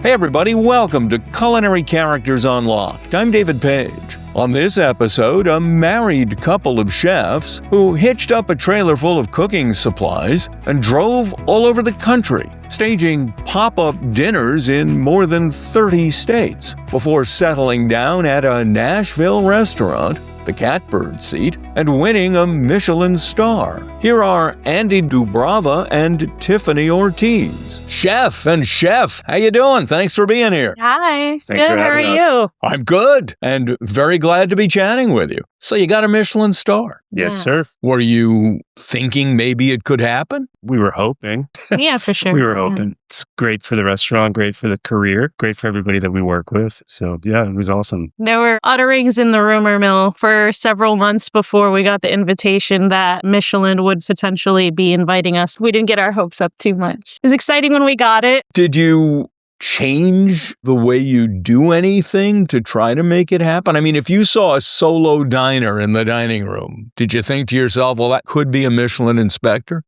Hey everybody, welcome to Culinary Characters Unlocked. I'm David Page. On this episode, a married couple of chefs who hitched up a trailer full of cooking supplies and drove all over the country, staging pop-up dinners in more than 30 states before settling down at a Nashville restaurant, the Catbird seat, and winning a Michelin star. Here are Doubrava and Tiffani Ortiz. Chef, how you doing? Thanks for being here. Hi. Thanks Good. for How are having us. you? I'm good, and very glad to be chatting with you. So you got a Michelin star. Yes, sir. Were you thinking maybe it could happen? We were hoping. Yeah, for sure. We were hoping. It's great for the restaurant, great for the career, great for everybody that we work with. So, yeah, it was awesome. There were utterings in the rumor mill for several months before we got the invitation that Michelin would potentially be inviting us. We didn't get our hopes up too much. It was exciting when we got it. Did you change the way you do anything to try to make it happen? I mean, if you saw a solo diner in the dining room, did you think to yourself, well, that could be a Michelin inspector?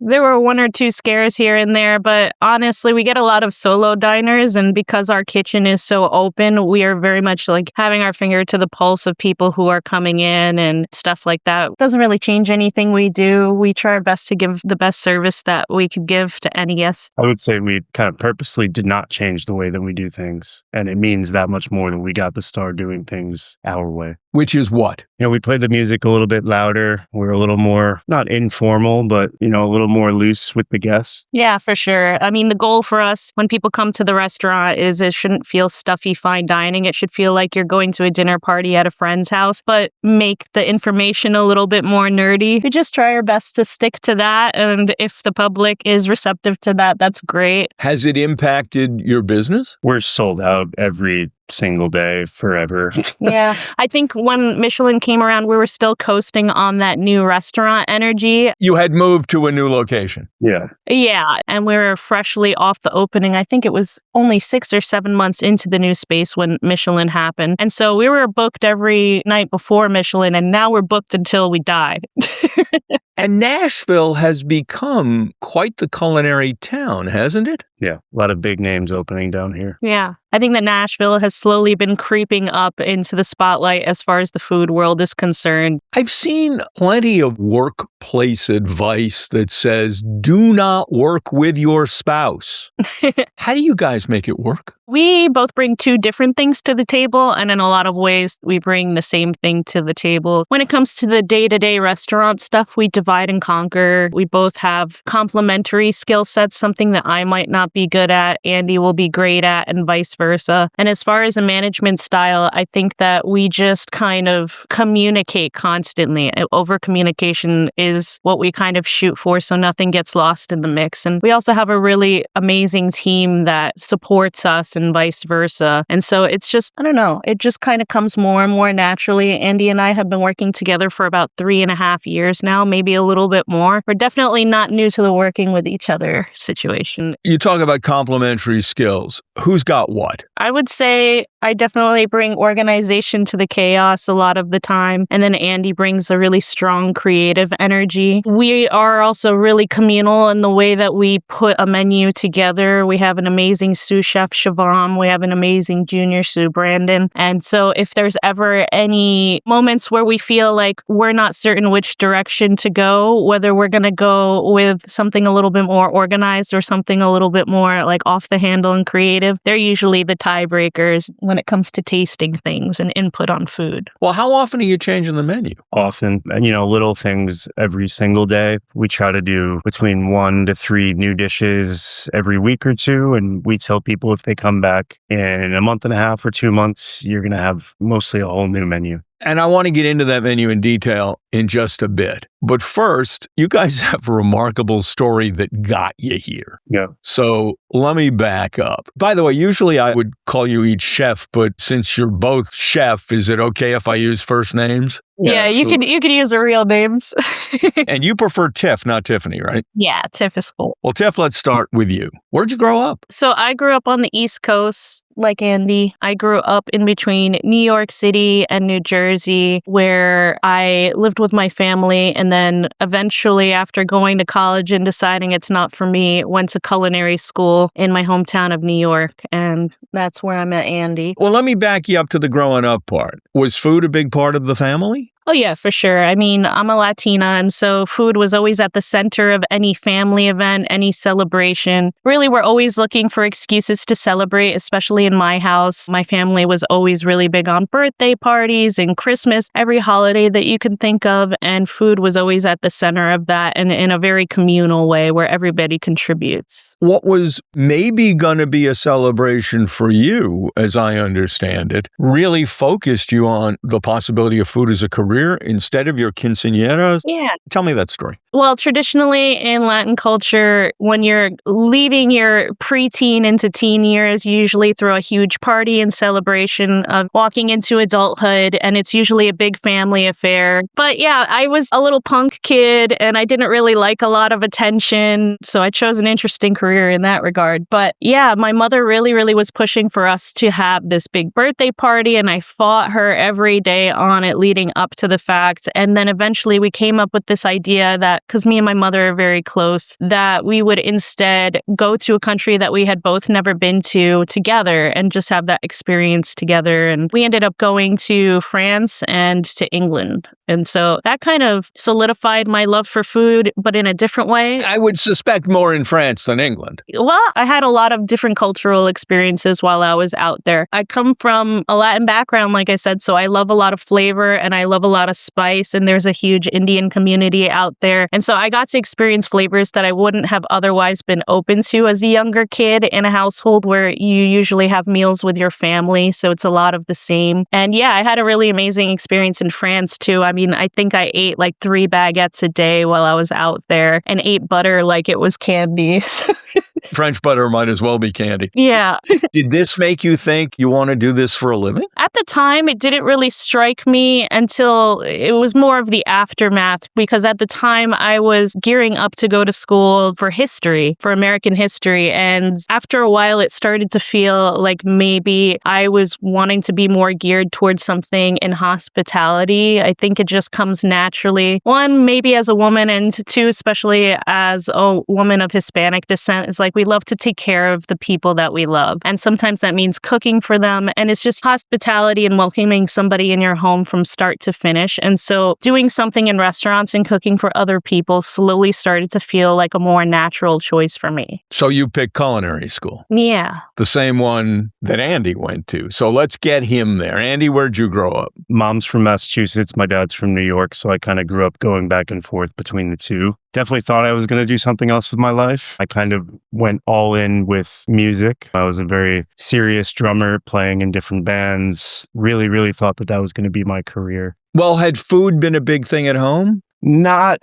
There were one or two scares here and there, but honestly, we get a lot of solo diners, and because our kitchen is so open, we are very much like having our finger to the pulse of people who are coming in and stuff like that. It doesn't really change anything we do. We try our best to give the best service that we could give to any guest. I would say we kind of purposely did not change the way that we do things. And it means that much more that we got the star doing things our way. Which is what? You know, we played the music a little bit louder. We're a little more, not informal, but, a little more loose with the guests. Yeah, for sure. I mean, the goal for us when people come to the restaurant is it shouldn't feel stuffy fine dining. It should feel like you're going to a dinner party at a friend's house, but make the information a little bit more nerdy. We just try our best to stick to that. And if the public is receptive to that, that's great. Has it impacted your business? We're sold out every single day forever. Yeah. I think when Michelin came around, we were still coasting on that new restaurant energy. You had moved to a new location. Yeah. Yeah. And we were freshly off the opening. I think it was only 6 or 7 months into the new space when Michelin happened. And so we were booked every night before Michelin, and now we're booked until we die. And Nashville has become quite the culinary town, hasn't it? Yeah. A lot of big names opening down here. Yeah. I think that Nashville has slowly been creeping up into the spotlight as far as the food world is concerned. I've seen plenty of workplace advice that says, do not work with your spouse. How do you guys make it work? We both bring two different things to the table, and in a lot of ways, we bring the same thing to the table. When it comes to the day-to-day restaurant stuff, we divide and conquer. We both have complementary skill sets, something that I might not be good at, Andy will be great at, and vice versa. And as far as a management style, I think that we just kind of communicate constantly. Over-communication is what we kind of shoot for, so nothing gets lost in the mix. And we also have a really amazing team that supports us and vice versa. And so it's just, I don't know, it just kind of comes more and more naturally. Andy and I have been working together for about 3.5 years now, maybe a little bit more. We're definitely not new to the working with each other situation. You talk about complementary skills. Who's got what? I would say I definitely bring organization to the chaos a lot of the time. And then Andy brings a really strong creative energy. We are also really communal in the way that we put a menu together. We have an amazing sous chef, Siobhan. We have an amazing junior sous, Brandon. And so if there's ever any moments where we feel like we're not certain which direction to go, whether we're going to go with something a little bit more organized or something a little bit more like off the handle and creative, they're usually the tiebreakers when it comes to tasting things and input on food. Well, how often are you changing the menu? Often, and little things every single day. We try to do between 1 to 3 new dishes every week or two, and we tell people if they come back in a month and a half or 2 months, you're going to have mostly a whole new menu. And I want to get into that menu in detail in just a bit. But first, you guys have a remarkable story that got you here. Yeah. So let me back up. By the way, usually I would call you each chef, but since you're both chef, is it okay if I use first names? Yeah, you could use the real names. And you prefer Tiff, not Tiffany, right? Yeah, Tiff is cool. Well, Tiff, let's start with you. Where'd you grow up? So I grew up on the East Coast, like Andy. I grew up in between New York City and New Jersey, where I lived with my family, and then eventually, after going to college and deciding it's not for me, went to culinary school in my hometown of New York, and that's where I met Andy. Well, let me back you up to the growing up part. Was food a big part of the family? Oh, yeah, for sure. I mean, I'm a Latina, and so food was always at the center of any family event, any celebration. Really, we're always looking for excuses to celebrate, especially in my house. My family was always really big on birthday parties and Christmas, every holiday that you can think of, and food was always at the center of that, and in a very communal way where everybody contributes. What was maybe going to be a celebration for you, as I understand it, really focused you on the possibility of food as a career instead of your quinceañeras? Yeah. Tell me that story. Well, traditionally in Latin culture, when you're leaving your preteen into teen years, you usually throw a huge party in celebration of walking into adulthood, and it's usually a big family affair. But yeah, I was a little punk kid, and I didn't really like a lot of attention, so I chose an interesting career in that regard. But yeah, my mother really was pushing for us to have this big birthday party, and I fought her every day on it leading up to the fact. And then eventually we came up with this idea that, because me and my mother are very close, that we would instead go to a country that we had both never been to together and just have that experience together. And we ended up going to France and to England. And so that kind of solidified my love for food, but in a different way. I would suspect more in France than England. Well, I had a lot of different cultural experiences while I was out there. I come from a Latin background, like I said, so I love a lot of flavor and I love a lot of spice, and there's a huge Indian community out there. And so I got to experience flavors that I wouldn't have otherwise been open to as a younger kid in a household where you usually have meals with your family. So it's a lot of the same. And yeah, I had a really amazing experience in France too. I mean, I think I ate like 3 baguettes a day while I was out there and ate butter like it was candy. French butter might as well be candy. Yeah. Did this make you think you want to do this for a living? At the time, it didn't really strike me until it was more of the aftermath, because at the time I was gearing up to go to school for history, for American history. And after a while, it started to feel like maybe I was wanting to be more geared towards something in hospitality. I think it just comes naturally. One, maybe as a woman, and two, especially as a woman of Hispanic descent, is like we love to take care of the people that we love. And sometimes that means cooking for them. And it's just hospitality and welcoming somebody in your home from start to finish. And so doing something in restaurants and cooking for other people slowly started to feel like a more natural choice for me. So you picked culinary school. Yeah. The same one that Andy went to. So let's get him there. Andy, where'd you grow up? Mom's from Massachusetts. My dad's from New York. So I kind of grew up going back and forth between the two. Definitely thought I was going to do something else with my life. I kind of went all in with music. I was a very serious drummer playing in different bands. Really thought that was going to be my career. Well, had food been a big thing at home? Not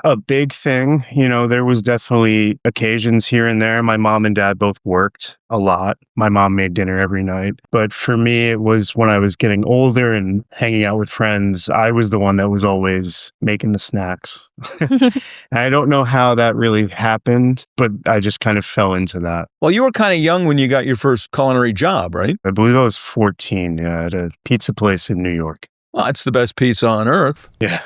a big thing. You know, there was definitely occasions here and there. My mom and dad both worked a lot. My mom made dinner every night. But for me, it was when I was getting older and hanging out with friends, I was the one that was always making the snacks. I don't know how that really happened, but I just kind of fell into that. Well, you were kind of young when you got your first culinary job, right? I believe I was 14, at a pizza place in New York. Well, it's the best pizza on earth. Yeah.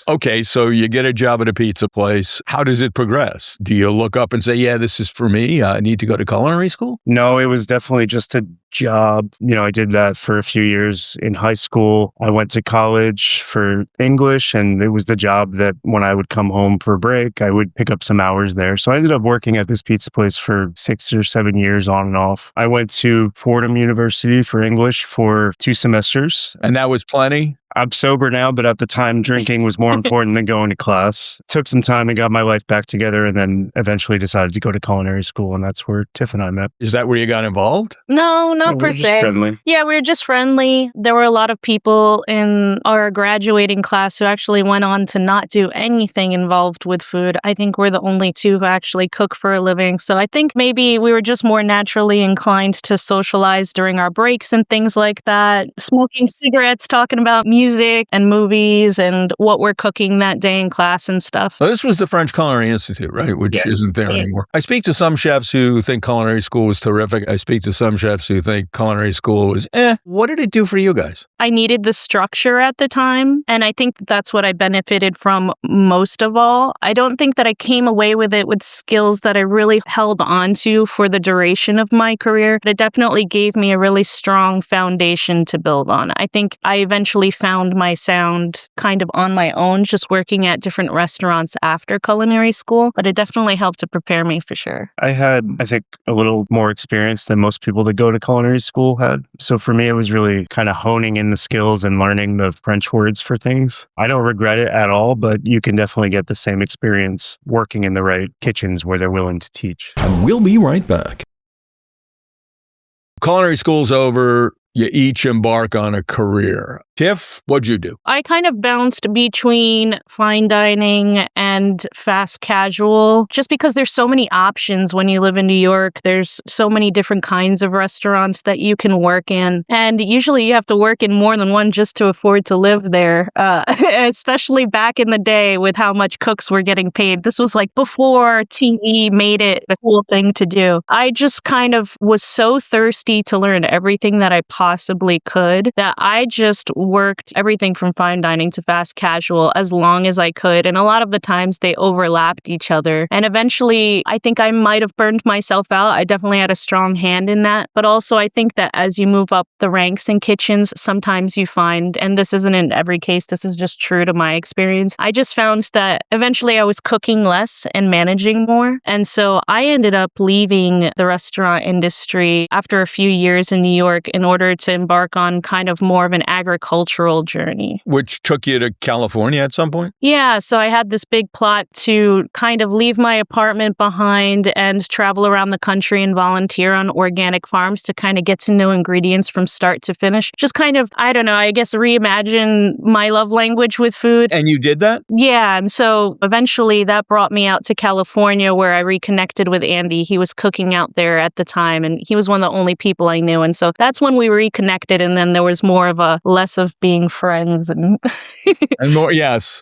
Okay, so you get a job at a pizza place. How does it progress? Do you look up and say, yeah, this is for me? I need to go to culinary school? No, it was definitely just a job. You know, I did that for a few years in high school. I went to college for English, and it was the job that when I would come home for a break, I would pick up some hours there. So I ended up working at this pizza place for 6 or 7 years on and off. I went to Fordham University for English for 2 semesters. And that was plenty? I'm sober now, but at the time, drinking was more important than going to class. Took some time and got my life back together, and then eventually decided to go to culinary school, and that's where Tiff and I met. Is that where you got involved? No, not per Just se. friendly. Yeah, we were just friendly. There were a lot of people in our graduating class who actually went on to not do anything involved with food. I think we're the only 2 who actually cook for a living. So I think maybe we were just more naturally inclined to socialize during our breaks and things like that. Smoking cigarettes, talking about music music and movies and what we're cooking that day in class and stuff. Well, this was the French Culinary Institute, right? Which isn't there anymore. I speak to some chefs who think culinary school was terrific. I speak to some chefs who think culinary school was What did it do for you guys? I needed the structure at the time, and I think that's what I benefited from most of all. I don't think that I came away with it with skills that I really held on to for the duration of my career. It definitely gave me a really strong foundation to build on. I think I eventually found my sound kind of on my own, just working at different restaurants after culinary school, but it definitely helped to prepare me for sure. I had, I think, a little more experience than most people that go to culinary school had. So for me, it was really kind of honing in the skills and learning the French words for things. I don't regret it at all, but you can definitely get the same experience working in the right kitchens where they're willing to teach. And we'll be right back. Culinary school's over. You each embark on a career. Tiff, what'd you do? I kind of bounced between fine dining and fast casual, just because there's so many options when you live in New York. There's so many different kinds of restaurants that you can work in. And usually you have to work in more than one just to afford to live there, especially back in the day with how much cooks were getting paid. This was like before TV made it a cool thing to do. I just kind of was so thirsty to learn everything that I possibly could that I just worked everything from fine dining to fast casual as long as I could. And a lot of the times they overlapped each other. And eventually, I think I might have burned myself out. I definitely had a strong hand in that. But also, I think that as you move up the ranks in kitchens, sometimes you find, and this isn't in every case, this is just true to my experience, I just found that eventually I was cooking less and managing more. And so I ended up leaving the restaurant industry after a few years in New York in order to embark on kind of more of an agricultural journey. Which took you to California at some point? Yeah, so I had this big plot to kind of leave my apartment behind and travel around the country and volunteer on organic farms to kind of get to know ingredients from start to finish. Just kind of, I don't know, I guess reimagine my love language with food. And you did that? Yeah, and so eventually that brought me out to California where I reconnected with Andy. He was cooking out there at the time, and he was one of the only people I knew. And so that's when we reconnected, and then there was more of a less of being friends and and more, yes.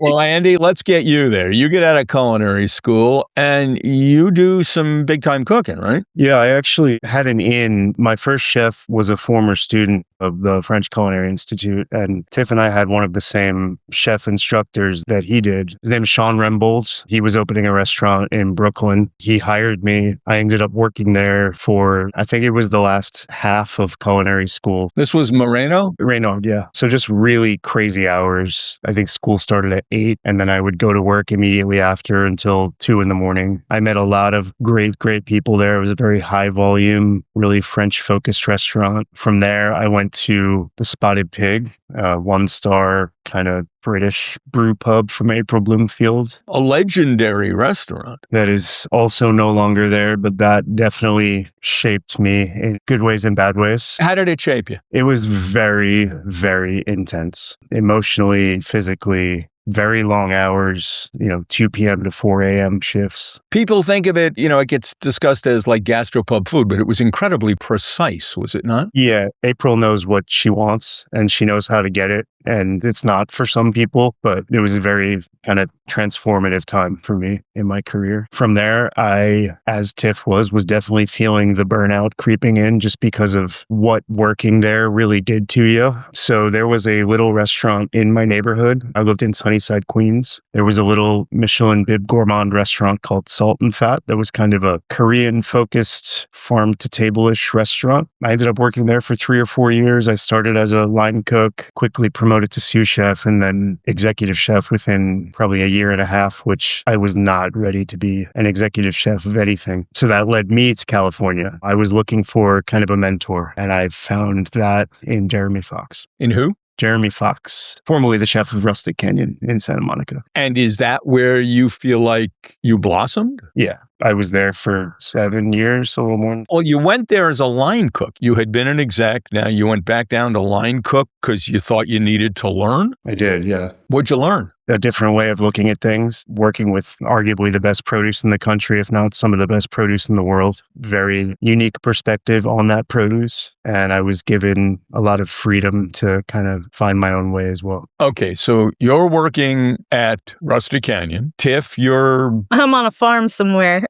Well, Andy, let's get you there. You get out of culinary school and you do some big time cooking, right? Yeah, I actually had an in. My first chef was a former student of the French Culinary Institute, and Tiff and I had one of the same chef instructors that he did. His name is Sean Rembolds. He was opening a restaurant in Brooklyn. He hired me. I ended up working there for, I think it was the last half of culinary school. This was Moreno? Reynard, yeah. So just really crazy hours. I think school started at 8, and then I would go to work immediately after until 2 in the morning. I met a lot of great people there. It was a very high volume, really French focused restaurant. From there, I went to the Spotted Pig, 1-star kind of British brew pub from April Bloomfield. A legendary restaurant. That is also no longer there, but that definitely shaped me in good ways and bad ways. How did it shape you? It was very, very intense, emotionally, physically. Very long hours, 2 p.m. to 4 a.m. shifts. People think of it, it gets discussed as like gastropub food, but it was incredibly precise, was it not? Yeah, April knows what she wants and she knows how to get it. And it's not for some people, but it was a very kind of transformative time for me in my career. From there, I, as Tiff was definitely feeling the burnout creeping in just because of what working there really did to you. So there was a little restaurant in my neighborhood. I lived in Sunnyside, Queens. There was a little Michelin bib gourmand restaurant called Salt and Fat that was kind of a Korean-focused farm-to-table-ish restaurant. I ended up working there for 3 or 4 years. I started as a line cook, quickly promoted to sous chef, and then executive chef within probably a year and a half, which I was not ready to be an executive chef of anything. So that led me to California. I was looking for kind of a mentor, and I found that in Jeremy Fox. In who? Jeremy Fox, formerly the chef of Rustic Canyon in Santa Monica. And is that where you feel like you blossomed? Yeah. I was there for 7 years, a little more. Well, you went there as a line cook. You had been an exec. Now you went back down to line cook because you thought you needed to learn? I did, yeah. What'd you learn? a different way of looking at things, working with arguably the best produce in the country, if not some of the best produce in the world. Very unique perspective on that produce. And I was given a lot of freedom to kind of find my own way as well. Okay, so you're working at Rustic Canyon. Tiff, I'm on a farm somewhere.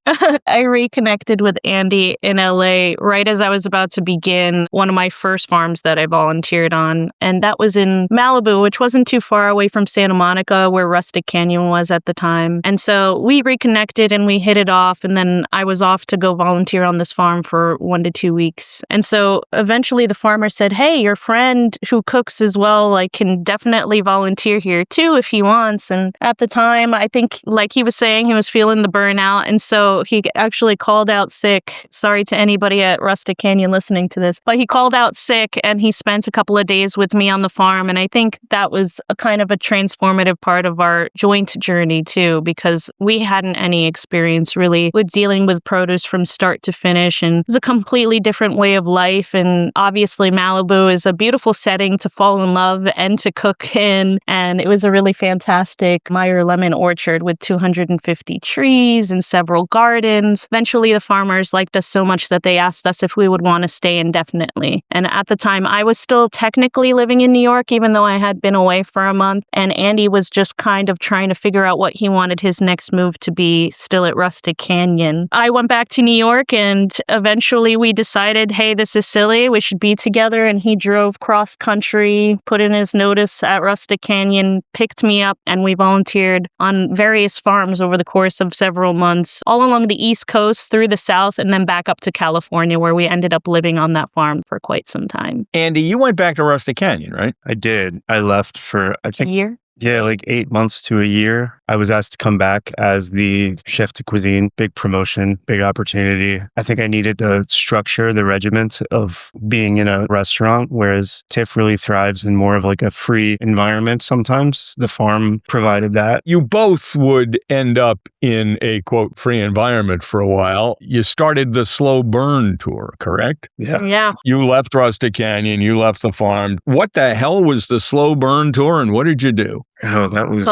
I reconnected with Andy in LA right as I was about to begin one of my first farms that I volunteered on. And that was in Malibu, which wasn't too far away from Santa Monica, where Rustic Canyon was at the time. And so we reconnected and we hit it off. And then I was off to go volunteer on this farm for 1 to 2 weeks. And so eventually the farmer said, hey, your friend who cooks as well, like, can definitely volunteer here too if he wants. And at the time, I think, like he was saying, he was feeling the burnout. And so he actually called out sick. Sorry to anybody at Rustic Canyon listening to this, but he called out sick and he spent a couple of days with me on the farm. And I think that was a kind of a transformative part of our joint journey too, because we hadn't any experience really with dealing with produce from start to finish. And it was a completely different way of life. And obviously Malibu is a beautiful setting to fall in love and to cook in. And it was a really fantastic Meyer lemon orchard with 250 trees and several gardens. Eventually the farmers liked us so much that they asked us if we would want to stay indefinitely. And at the time I was still technically living in New York, even though I had been away for a month. And Andy was just kind of trying to figure out what he wanted his next move to be, still at Rustic Canyon. I went back to New York and eventually we decided, hey, this is silly. We should be together. And he drove cross country, put in his notice at Rustic Canyon, picked me up, and we volunteered on various farms over the course of several months, all along the East Coast, through the South, and then back up to California, where we ended up living on that farm for quite some time. Andy, you went back to Rustic Canyon, right? I did. I left for, I think, A year? Yeah, like 8 months to a year. I was asked to come back as the chef de cuisine. Big promotion, big opportunity. I think I needed the structure, the regiment of being in a restaurant, whereas Tiff really thrives in more of like a free environment sometimes. The farm provided that. You both would end up in a, quote, free environment for a while. You started the slow burn tour, correct? Yeah. You left Rustic Canyon, you left the farm. What the hell was the slow burn tour and what did you do? Oh, that was...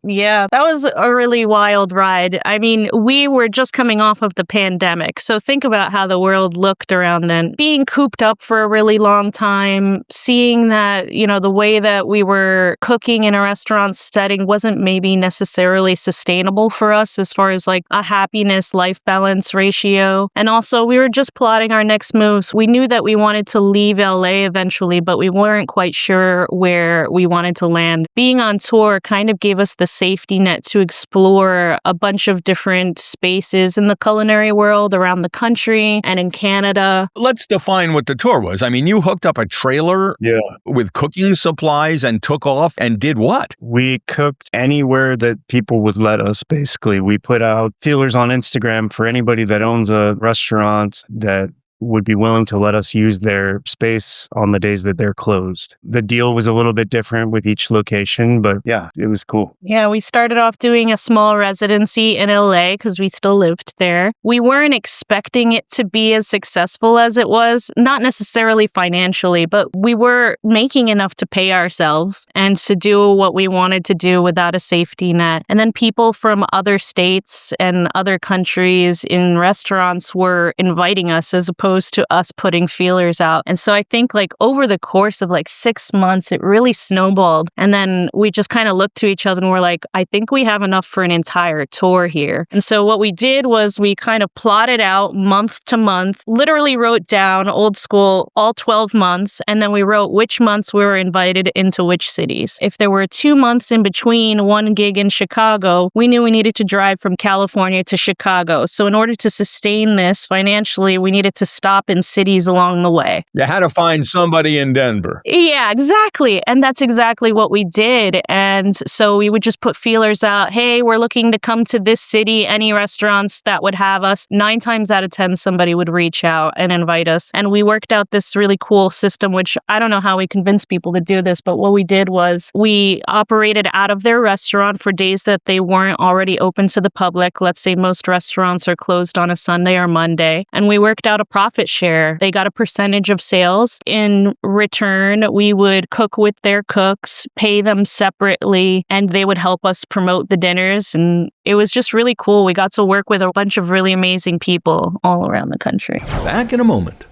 Yeah, that was a really wild ride. I mean, we were just coming off of the pandemic. So think about how the world looked around then. Being cooped up for a really long time, seeing that, you know, the way that we were cooking in a restaurant setting wasn't maybe necessarily sustainable for us as far as like a happiness-life balance ratio. And also we were just plotting our next moves. We knew that we wanted to leave LA eventually, but we weren't quite sure where we wanted to land. Being on tour kind of gave us the safety net to explore a bunch of different spaces in the culinary world around the country and in Canada. Let's define what the tour was. I mean, you hooked up a trailer with cooking supplies and took off and did what? We cooked anywhere that people would let us, basically. We put out feelers on Instagram for anybody that owns a restaurant that would be willing to let us use their space on the days that they're closed. The deal was a little bit different with each location, but yeah, it was cool. Yeah, we started off doing a small residency in LA because we still lived there. We weren't expecting it to be as successful as it was, not necessarily financially, but we were making enough to pay ourselves and to do what we wanted to do without a safety net. And then people from other states and other countries in restaurants were inviting us as opposed to us putting feelers out. And so I think like over the course of like 6 months, it really snowballed. And then we just kind of looked to each other and we're like, I think we have enough for an entire tour here. And so what we did was we kind of plotted out month to month, literally wrote down old school, all 12 months. And then we wrote which months we were invited into which cities. If there were 2 months in between one gig in Chicago, we knew we needed to drive from California to Chicago. So in order to sustain this financially, we needed to stop in cities along the way. You had to find somebody in Denver. Yeah, exactly. And that's exactly what we did. And so we would just put feelers out. Hey, we're looking to come to this city. Any restaurants that would have us? 9 times out of 10, somebody would reach out and invite us. And we worked out this really cool system, which I don't know how we convinced people to do this, but what we did was we operated out of their restaurant for days that they weren't already open to the public. Let's say most restaurants are closed on a Sunday or Monday. And we worked out a process profit share. They got a percentage of sales. In return, we would cook with their cooks, pay them separately, and they would help us promote the dinners. And it was just really cool. We got to work with a bunch of really amazing people all around the country. Back in a moment.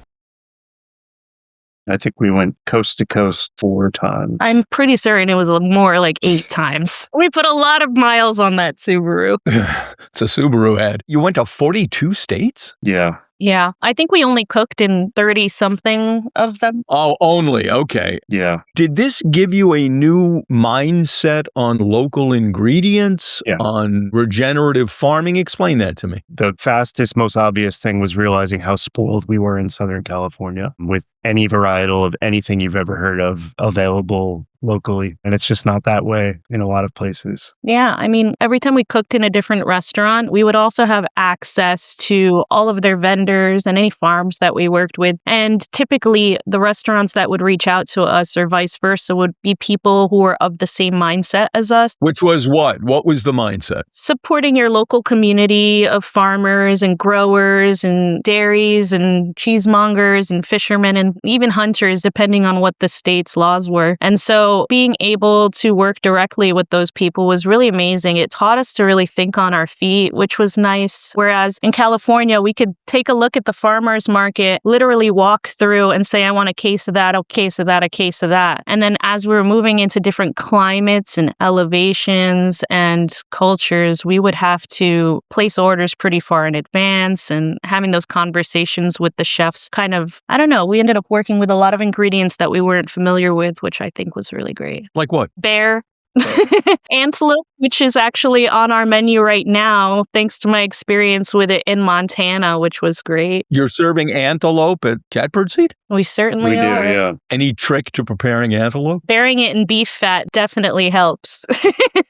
I think we went coast to coast 4 times. I'm pretty certain it was more like 8 times. We put a lot of miles on that Subaru. It's a Subaru ad. You went to 42 states? Yeah. Yeah, I think we only cooked in 30-something of them. Oh, only. Okay. Yeah. Did this give you a new mindset on local ingredients, on regenerative farming? Explain that to me. The fastest, most obvious thing was realizing how spoiled we were in Southern California with any varietal of anything you've ever heard of available locally. And it's just not that way in a lot of places. Yeah, I mean, every time we cooked in a different restaurant, we would also have access to all of their vendors and any farms that we worked with. And typically, the restaurants that would reach out to us or vice versa would be people who were of the same mindset as us. Which was what? What was the mindset? Supporting your local community of farmers and growers and dairies and cheesemongers and fishermen and even hunters, depending on what the state's laws were. And so being able to work directly with those people was really amazing. It taught us to really think on our feet, which was nice. Whereas in California, we could take a look at the farmer's market, literally walk through and say, I want a case of that, a case of that, a case of that. And then as we were moving into different climates and elevations and cultures, we would have to place orders pretty far in advance, and having those conversations with the chefs kind of, I don't know, we ended up working with a lot of ingredients that we weren't familiar with, which I think was really great. Like what? Bear. Antelope, which is actually on our menu right now, thanks to my experience with it in Montana, which was great. You're serving antelope at Catbird seed? We certainly We do, are. yeah. Any trick to preparing antelope? Burying it in beef fat definitely helps.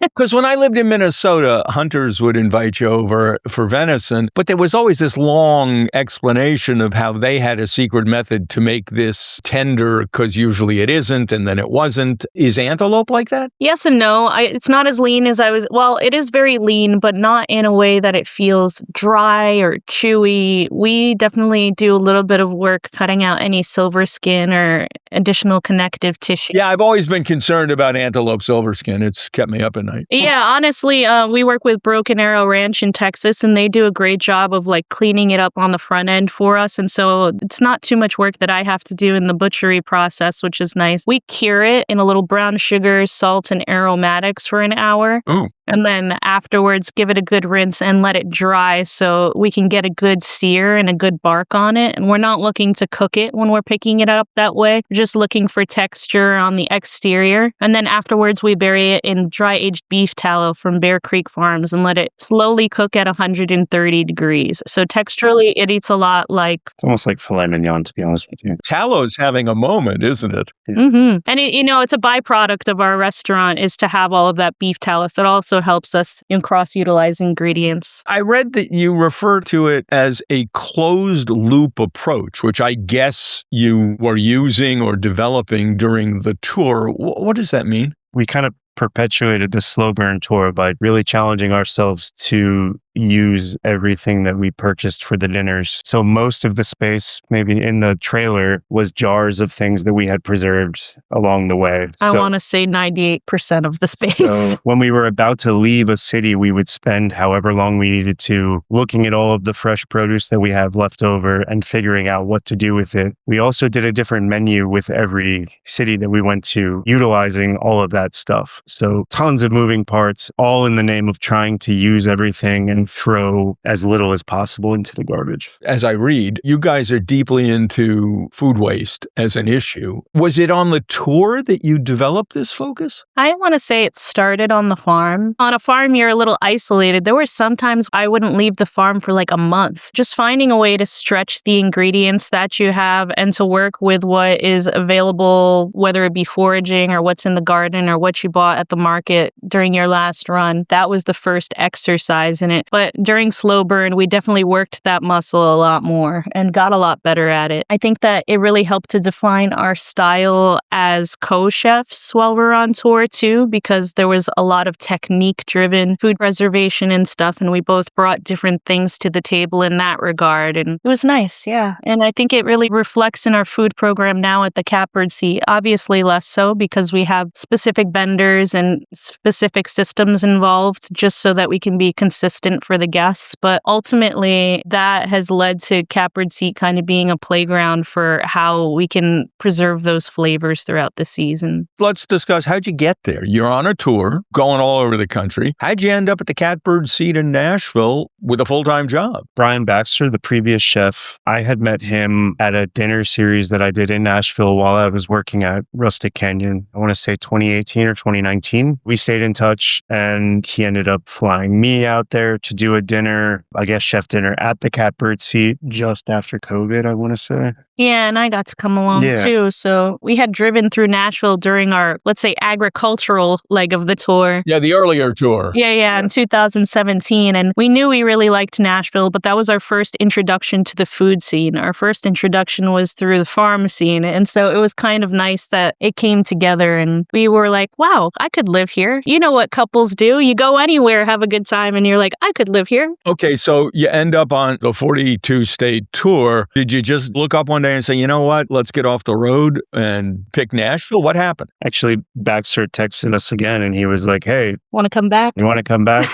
Because when I lived in Minnesota, hunters would invite you over for venison, but there was always this long explanation of how they had a secret method to make this tender, because usually it isn't, and then it wasn't. Is antelope like that? Yes and no. It's not as lean as I was. Well, it is very lean, but not in a way that it feels dry or chewy. We definitely do a little bit of work cutting out any silver skin or additional connective tissue. Yeah, I've always been concerned about antelope silver skin. It's kept me up at night. Yeah, honestly, we work with Broken Arrow Ranch in Texas, and they do a great job of like cleaning it up on the front end for us. And so it's not too much work that I have to do in the butchery process, which is nice. We cure it in a little brown sugar, salt, and aromatics for an hour. Ooh. And then afterwards, give it a good rinse and let it dry so we can get a good sear and a good bark on it. And we're not looking to cook it when we're picking it up that way. We're just looking for texture on the exterior. And then afterwards, we bury it in dry aged beef tallow from Bear Creek Farms and let it slowly cook at 130 degrees. So texturally, it eats a lot like... It's almost like filet mignon, to be honest with you. Tallow's having a moment, isn't it? Mm-hmm. And it's a byproduct of our restaurant is to have all of that beef tallow. So it also helps us in cross-utilize ingredients. I read that you refer to it as a closed loop approach, which I guess you were using or developing during the tour. What does that mean? We kind of perpetuated the slow burn tour by really challenging ourselves to use everything that we purchased for the dinners. So most of the space, maybe in the trailer, was jars of things that we had preserved along the way. I want to say 98% of the space. So when we were about to leave a city, we would spend however long we needed to looking at all of the fresh produce that we have left over and figuring out what to do with it. We also did a different menu with every city that we went to, utilizing all of that stuff. So tons of moving parts, all in the name of trying to use everything and throw as little as possible into the garbage. As I read, you guys are deeply into food waste as an issue. Was it on the tour that you developed this focus? I want to say it started on the farm. On a farm, you're a little isolated. There were sometimes I wouldn't leave the farm for like a month. Just finding a way to stretch the ingredients that you have and to work with what is available, whether it be foraging or what's in the garden or what you bought bought at the market during your last run. That was the first exercise in it. But during slow burn, we definitely worked that muscle a lot more and got a lot better at it. I think that it really helped to define our style as co-chefs while we're on tour too, because there was a lot of technique-driven food preservation and stuff, and we both brought different things to the table in that regard, and it was nice, yeah. And I think it really reflects in our food program now at the Catbird seat. Obviously less so because we have specific vendors and specific systems involved just so that we can be consistent for the guests, but ultimately that has led to Catbird seat kind of being a playground for how we can preserve those flavors throughout the season. Let's discuss, how'd you get there? You're on a tour, going all over the country. How'd you end up at the Catbird seat in Nashville with a full-time job? Brian Baxter, the previous chef, I had met him at a dinner series that I did in Nashville while I was working at Rustic Canyon. I want to say 2018 or 2019. We stayed in touch and he ended up flying me out there to do a dinner, I guess chef dinner at the Catbird seat just after COVID, I want to say. Yeah, and I got to come along too. So we had driven through Nashville during our, let's say, agricultural leg of the tour. Yeah, the earlier tour. Yeah, in 2017. And we knew we really liked Nashville, but that was our first introduction to the food scene. Our first introduction was through the farm scene. And so it was kind of nice that it came together and we were like, wow, I could live here. You know what couples do? You go anywhere, have a good time, and you're like, I could live here. Okay, so you end up on the 42-state tour. Did you just look up one day and say, you know what, let's get off the road and pick Nashville? What happened? Actually, Baxter texted us again and he was like, hey, want to come back? You want to come back?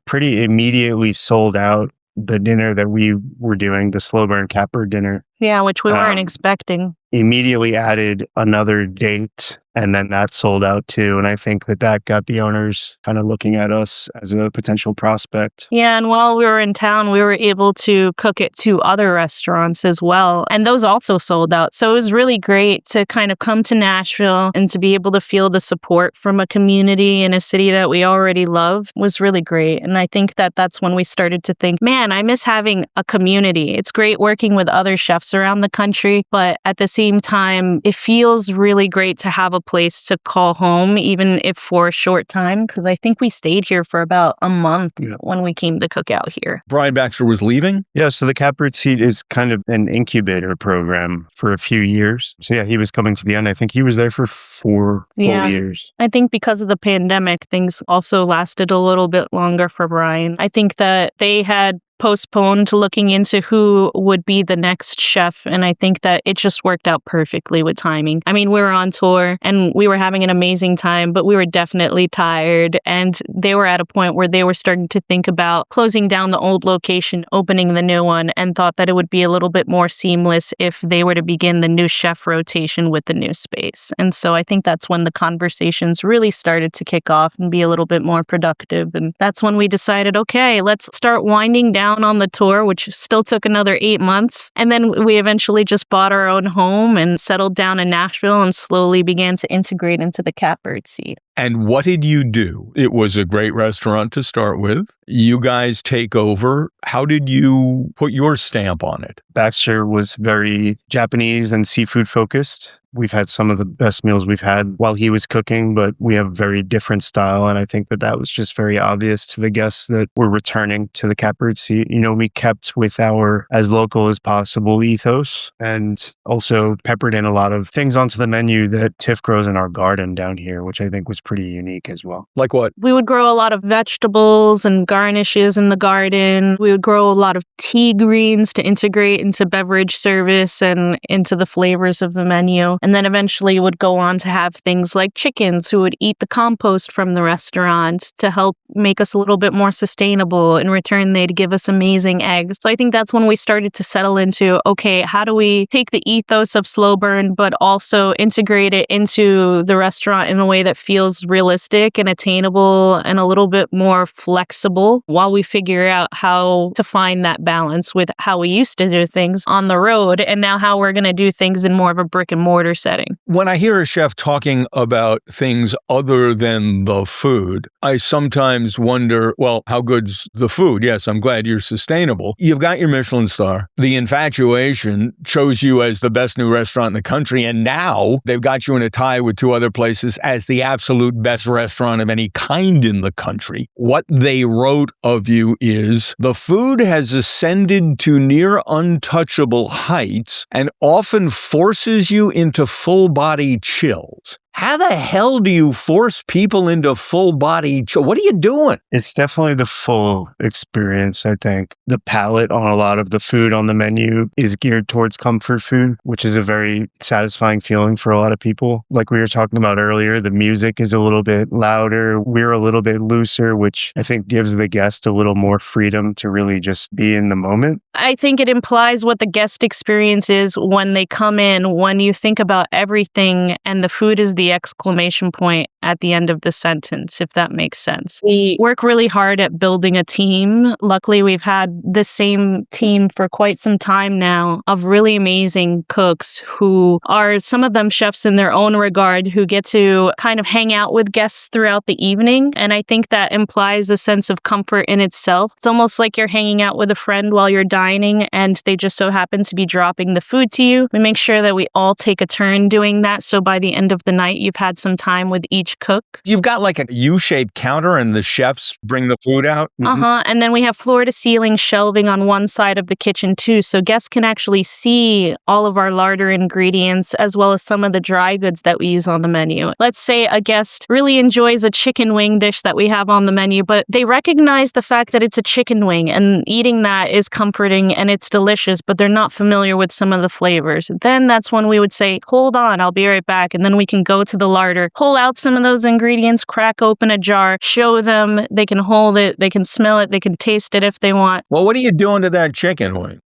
Pretty immediately sold out the dinner that we were doing, the slow burn Catbird dinner. Yeah, which we weren't expecting. Immediately added another date, and then that sold out too. And I think that got the owners kind of looking at us as a potential prospect. Yeah, and while we were in town, we were able to cook it to other restaurants as well. And those also sold out. So it was really great to kind of come to Nashville and to be able to feel the support from a community in a city that we already love was really great. And I think that that's when we started to think, man, I miss having a community. It's great working with other chefs around the country, but at the same time, it feels really great to have a place to call home, even if for a short time, because I think we stayed here for about a month when we came to cook out here. Brian Baxter was leaving? Yeah, so the Catbird seat is kind of an incubator program for a few years. So yeah, he was coming to the end. I think he was there for 4 full years. I think because of the pandemic, things also lasted a little bit longer for Brian. I think that they had postponed looking into who would be the next chef. And I think that it just worked out perfectly with timing. I mean, we were on tour and we were having an amazing time, but we were definitely tired. And they were at a point where they were starting to think about closing down the old location, opening the new one, and thought that it would be a little bit more seamless if they were to begin the new chef rotation with the new space. And so I think that's when the conversations really started to kick off and be a little bit more productive. And that's when we decided, okay, let's start winding down on the tour, which still took another 8 months. And then we eventually just bought our own home and settled down in Nashville and slowly began to integrate into the Catbird seat. And what did you do? It was a great restaurant to start with. You guys take over. How did you put your stamp on it? Baxter was very Japanese and seafood focused. We've had some of the best meals we've had while he was cooking, but we have a very different style. And I think that was just very obvious to the guests that were returning to the Catbird seat. You know, we kept with our as local as possible ethos and also peppered in a lot of things onto the menu that Tiff grows in our garden down here, which I think was pretty unique as well. Like what? We would grow a lot of vegetables and garnishes in the garden. We would grow a lot of tea greens to integrate into beverage service and into the flavors of the menu. And then eventually would go on to have things like chickens who would eat the compost from the restaurant to help make us a little bit more sustainable. In return, they'd give us amazing eggs. So I think that's when we started to settle into, okay, how do we take the ethos of slow burn, but also integrate it into the restaurant in a way that feels realistic and attainable and a little bit more flexible while we figure out how to find that balance with how we used to do things on the road and now how we're going to do things in more of a brick and mortar setting. When I hear a chef talking about things other than the food, I sometimes wonder, well, how good's the food? Yes, I'm glad you're sustainable. You've got your Michelin star. The Infatuation chose you as the best new restaurant in the country, and now they've got you in a tie with 2 other places as the absolute absolute best restaurant of any kind in the country. What they wrote of you is, the food has ascended to near untouchable heights and often forces you into full-body chills. How the hell do you force people into full-body chill? What are you doing? It's definitely the full experience, I think. The palate on a lot of the food on the menu is geared towards comfort food, which is a very satisfying feeling for a lot of people. Like we were talking about earlier, the music is a little bit louder. We're a little bit looser, which I think gives the guest a little more freedom to really just be in the moment. I think it implies what the guest experience is when they come in, when you think about everything and the food is the exclamation point at the end of the sentence, if that makes sense. We work really hard at building a team. Luckily, we've had the same team for quite some time now of really amazing cooks who are, some of them chefs in their own regard, who get to kind of hang out with guests throughout the evening. And I think that implies a sense of comfort in itself. It's almost like you're hanging out with a friend while you're dining and they just so happen to be dropping the food to you. We make sure that we all take a turn doing that. So by the end of the night, you've had some time with each cook. You've got like a U-shaped counter and the chefs bring the food out? And then we have floor-to-ceiling shelving on one side of the kitchen too, so guests can actually see all of our larder ingredients as well as some of the dry goods that we use on the menu. Let's say a guest really enjoys a chicken wing dish that we have on the menu, but they recognize the fact that it's a chicken wing and eating that is comforting and it's delicious, but they're not familiar with some of the flavors. Then that's when we would say, hold on, I'll be right back. And then we can go to the larder, pull out some of those ingredients, crack open a jar, show them, they can hold it, they can smell it, they can taste it if they want. Well, what are you doing to that chicken wing?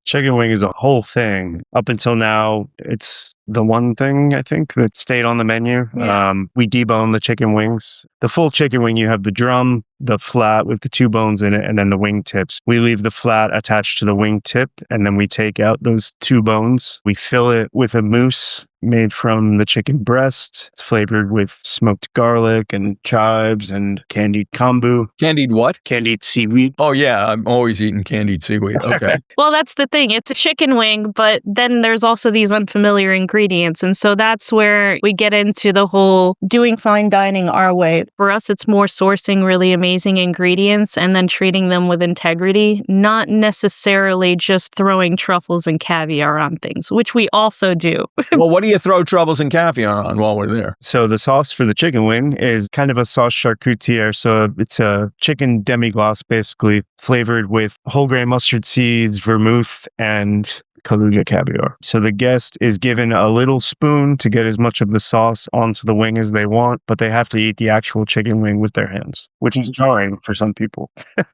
Chicken wing is a whole thing. Up until now, it's the one thing I think that stayed on the menu. Yeah. We debone the chicken wings. The full chicken wing, you have the drum, the flat with the 2 bones in it, and then the wing tips. We leave the flat attached to the wing tip, and then we take out those 2 bones. We fill it with a mousse made from the chicken breast. It's flavored with smoked garlic and chives and candied kombu. Candied what? Candied seaweed. Oh, yeah. I'm always eating candied seaweed. Okay. Well, that's the thing. It's a chicken wing, but then there's also these unfamiliar ingredients. And so that's where we get into the whole doing fine dining our way. For us, it's more sourcing really amazing ingredients and then treating them with integrity, not necessarily just throwing truffles and caviar on things, which we also do. Well, what do you throw truffles and caviar on while we're there? So the sauce for the chicken wing is kind of a sauce charcutier. So it's a chicken demi-glace, basically, flavored with whole grain mustard seeds, vermouth, and Kaluga caviar. So the guest is given a little spoon to get as much of the sauce onto the wing as they want, but they have to eat the actual chicken wing with their hands, which is jarring for some people.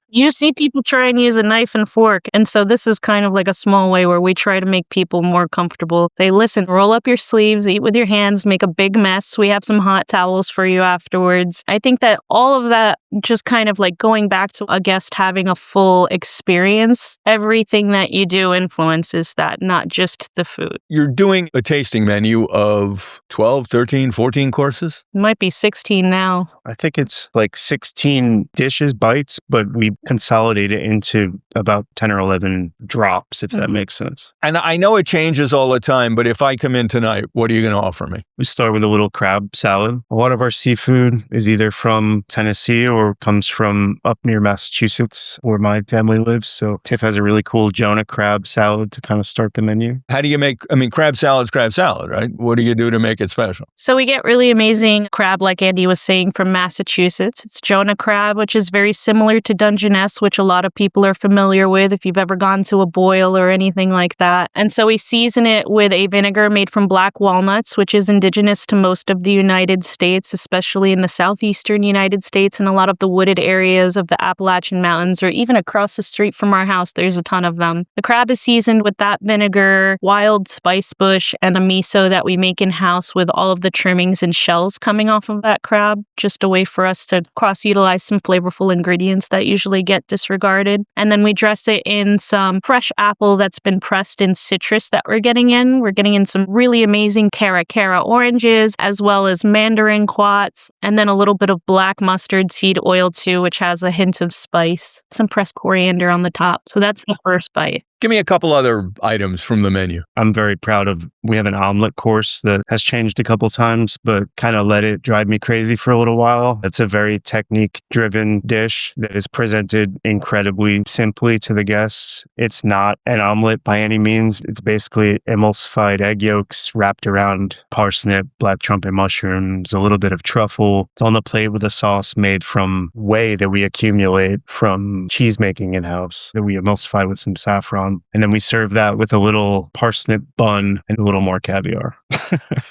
You see people try and use a knife and fork. And so this is kind of like a small way where we try to make people more comfortable. Say, listen, roll up your sleeves, eat with your hands, make a big mess. We have some hot towels for you afterwards. I think that all of that, just kind of like going back to a guest having a full experience, everything that you do influences that, not just the food. You're doing a tasting menu of 12, 13, 14 courses? It might be 16 now. I think it's like 16 dishes, bites, but we consolidate it into about 10 or 11 drops, if that makes sense. And I know it changes all the time, but if I come in tonight, what are you going to offer me? We start with a little crab salad. A lot of our seafood is either from Tennessee or comes from up near Massachusetts, where my family lives. So Tiff has a really cool Jonah crab salad to kind of start the menu. How do you make, crab salad's crab salad, right? What do you do to make it special? So we get really amazing crab, like Andy was saying, from Massachusetts. It's Jonah crab, which is very similar to Dungeness, which a lot of people are familiar with if you've ever gone to a boil or anything like that. And so we season it with a vinegar made from black walnuts, which is indigenous to most of the United States, especially in the southeastern United States and a lot of the wooded areas of the Appalachian Mountains, or even across the street from our house, there's a ton of them. The crab is seasoned with that vinegar, wild spice bush, and a miso that we make in-house with all of the trimmings and shells coming off of that crab, just a way for us to cross-utilize some flavorful ingredients that usually get disregarded. And then we dress it in some fresh apple that's been pressed in citrus that we're getting in. We're getting in some really amazing Cara oranges, as well as mandarin quats, and then a little bit of black mustard seed oil too, which has a hint of spice, some pressed coriander on the top. So that's the first bite. Give me a couple other items from the menu. I'm very proud of, we have an omelet course that has changed a couple times, but kind of let it drive me crazy for a little while. It's a very technique-driven dish that is presented incredibly simply to the guests. It's not an omelet by any means. It's basically emulsified egg yolks wrapped around parsnip, black trumpet mushrooms, a little bit of truffle. It's on the plate with a sauce made from whey that we accumulate from cheese making in-house that we emulsify with some saffron. And then we serve that with a little parsnip bun and a little more caviar.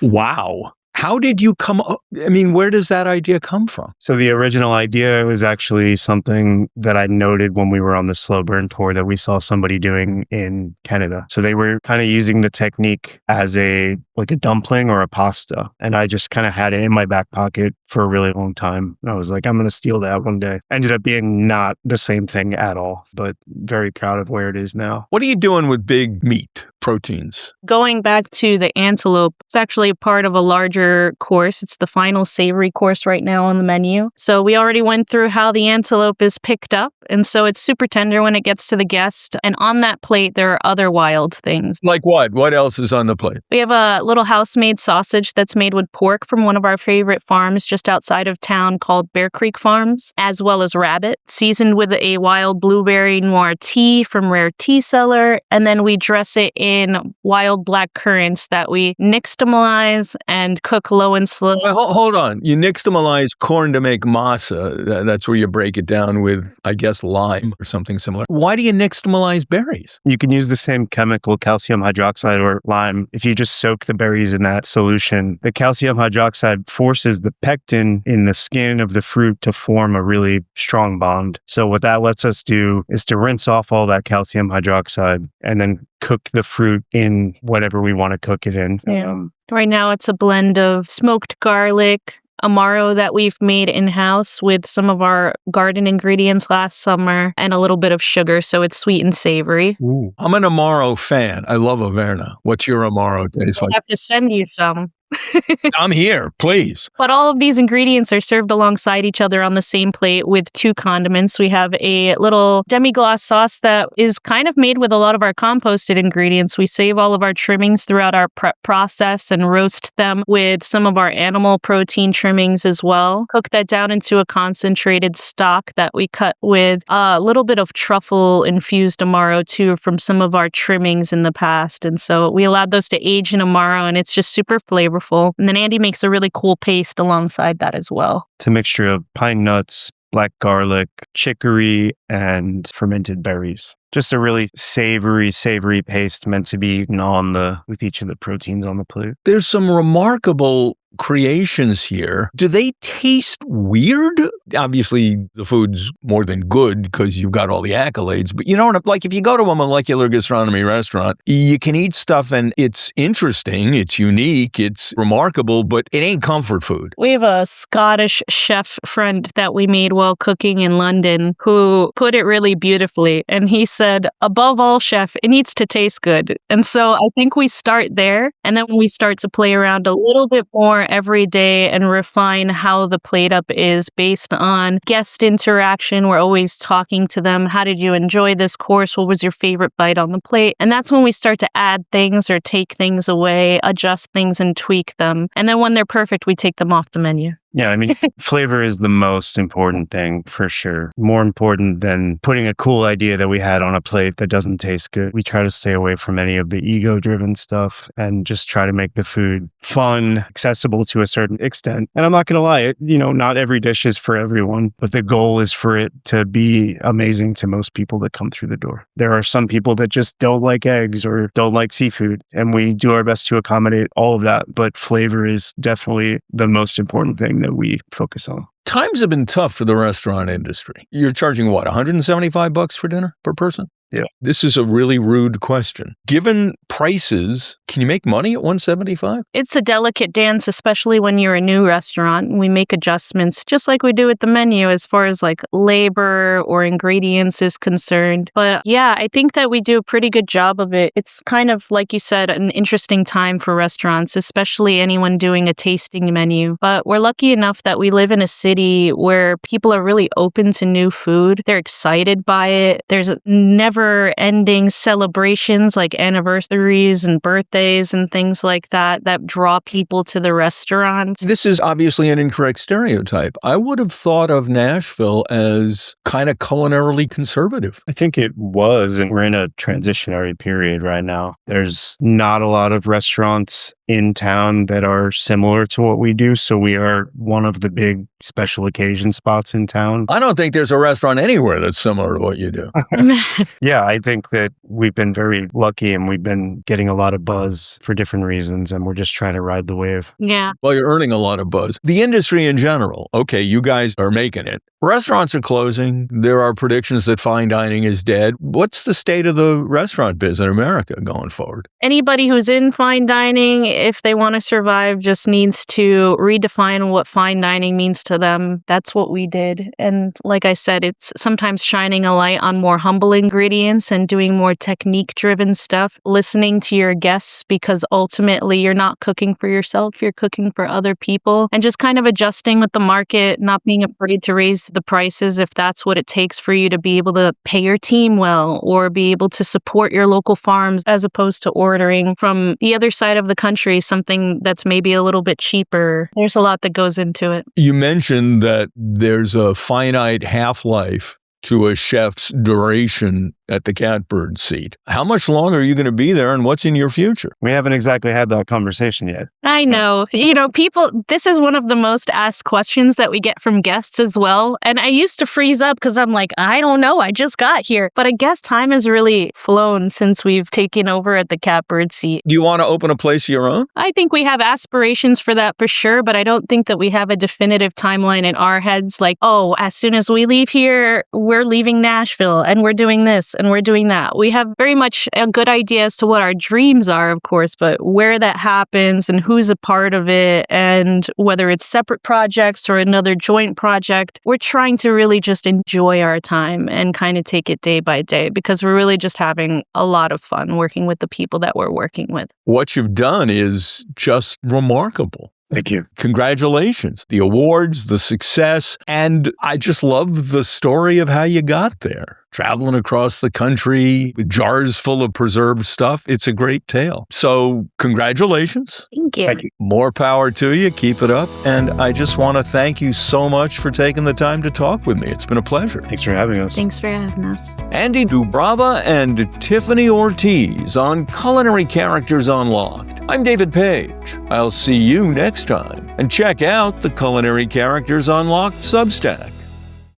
Wow. How did you come up? I mean, where does that idea come from? So the original idea was actually something that I noted when we were on the slow burn tour that we saw somebody doing in Canada. So they were kind of using the technique as like a dumpling or a pasta. And I just kind of had it in my back pocket for a really long time. And I was like, I'm going to steal that one day. Ended up being not the same thing at all, but very proud of where it is now. What are you doing with big meat proteins? Going back to the antelope, it's actually a part of a larger course. It's the final savory course right now on the menu. So we already went through how the antelope is picked up. And so it's super tender when it gets to the guest. And on that plate, there are other wild things. Like what? What else is on the plate? We have a little house-made sausage that's made with pork from one of our favorite farms just outside of town called Bear Creek Farms, as well as rabbit, seasoned with a wild blueberry noir tea from Rare Tea Cellar. And then we dress it in wild black currants that we nixtamalize and cook low and slow. Well, hold on. You nixtamalize corn to make masa. That's where you break it down with, I guess, lime or something similar. Why do you nixtamalize berries? You can use the same chemical, calcium hydroxide or lime. If you just soak the berries in that solution, the calcium hydroxide forces the pectin in the skin of the fruit to form a really strong bond. So what that lets us do is to rinse off all that calcium hydroxide and then cook the fruit in whatever we want to cook it in. Yeah. Right now, it's a blend of smoked garlic, amaro that we've made in-house with some of our garden ingredients last summer, and a little bit of sugar, so it's sweet and savory. Ooh. I'm an amaro fan. I love Averna. What's your amaro taste like? I have to send you some. I'm here, please. But all of these ingredients are served alongside each other on the same plate with two condiments. We have a little demi-glace sauce that is kind of made with a lot of our composted ingredients. We save all of our trimmings throughout our prep process and roast them with some of our animal protein trimmings as well. Cook that down into a concentrated stock that we cut with a little bit of truffle-infused amaro too from some of our trimmings in the past. And so we allowed those to age in amaro, and it's just super flavorful. And then Andy makes a really cool paste alongside that as well. It's a mixture of pine nuts, black garlic, chicory, and fermented berries. Just a really savory paste meant to be eaten with each of the proteins on the plate. There's some remarkable creations here. Do they taste weird? Obviously, the food's more than good because you've got all the accolades. But you know what? Like if you go to a molecular gastronomy restaurant, you can eat stuff and it's interesting, it's unique, it's remarkable, but it ain't comfort food. We have a Scottish chef friend that we made while cooking in London who put it really beautifully. And he said, above all, chef, it needs to taste good. And so I think we start there. And then we start to play around a little bit more every day and refine how the plate up is based on guest interaction. We're always talking to them. How did you enjoy this course? What was your favorite bite on the plate? And that's when we start to add things or take things away, adjust things and tweak them. And then when they're perfect, we take them off the menu. Yeah, I mean, flavor is the most important thing for sure. More important than putting a cool idea that we had on a plate that doesn't taste good. We try to stay away from any of the ego-driven stuff and just try to make the food fun, accessible to a certain extent. And I'm not going to lie, not every dish is for everyone, but the goal is for it to be amazing to most people that come through the door. There are some people that just don't like eggs or don't like seafood, and we do our best to accommodate all of that. But flavor is definitely the most important thing that we focus on. Times have been tough for the restaurant industry. You're charging what, $175 for dinner per person? Yeah. This is a really rude question. Given prices Can you make money at 175? It's a delicate dance, especially when you're a new restaurant. We make adjustments just like we do with the menu as far as like labor or ingredients is concerned. But yeah, I think that we do a pretty good job of it. It's kind of, like you said, an interesting time for restaurants, especially anyone doing a tasting menu. But we're lucky enough that we live in a city where people are really open to new food. They're excited by it. There's never-ending celebrations like anniversaries and birthdays and things like that draw people to the restaurant. This is obviously an incorrect stereotype. I would have thought of Nashville as kind of culinarily conservative. I think it was, and we're in a transitionary period right now. There's not a lot of restaurants in town that are similar to what we do, so we are one of the big special occasion spots in town. I don't think there's a restaurant anywhere that's similar to what you do. Yeah, I think that we've been very lucky and we've been getting a lot of buzz for different reasons, and we're just trying to ride the wave. Yeah. Well, you're earning a lot of buzz. The industry in general, okay, you guys are making it. Restaurants are closing. There are predictions that fine dining is dead. What's the state of the restaurant biz in America going forward? Anybody who's in fine dining, if they want to survive, just needs to redefine what fine dining means to them. That's what we did. And like I said, it's sometimes shining a light on more humble ingredients and doing more technique-driven stuff, listening to your guests, because ultimately you're not cooking for yourself, you're cooking for other people, and just kind of adjusting with the market, not being afraid to raise the prices if that's what it takes for you to be able to pay your team well or be able to support your local farms as opposed to ordering from the other side of the country, something that's maybe a little bit cheaper. There's a lot that goes into it. You mentioned that there's a finite half-life to a chef's duration at the Catbird seat. How much longer are you going to be there, and what's in your future? We haven't exactly had that conversation yet. I know. People, this is one of the most asked questions that we get from guests as well. And I used to freeze up because I'm like, I don't know, I just got here. But I guess time has really flown since we've taken over at the Catbird seat. Do you want to open a place of your own? I think we have aspirations for that for sure, but I don't think that we have a definitive timeline in our heads like, oh, as soon as we leave here, we're leaving Nashville and we're doing this and we're doing that. We have very much a good idea as to what our dreams are, of course, but where that happens and who's a part of it and whether it's separate projects or another joint project, we're trying to really just enjoy our time and kind of take it day by day because we're really just having a lot of fun working with the people that we're working with. What you've done is just remarkable. Thank you. Congratulations. The awards, the success, and I just love the story of how you got there. Traveling across the country with jars full of preserved stuff. It's a great tale. So congratulations. Thank you. Thank you. More power to you. Keep it up. And I just want to thank you so much for taking the time to talk with me. It's been a pleasure. Thanks for having us. Thanks for having us. Andy Doubrava and Tiffani Ortiz on Culinary Characters Unlocked. I'm David Page. I'll see you next time. And check out the Culinary Characters Unlocked Substack.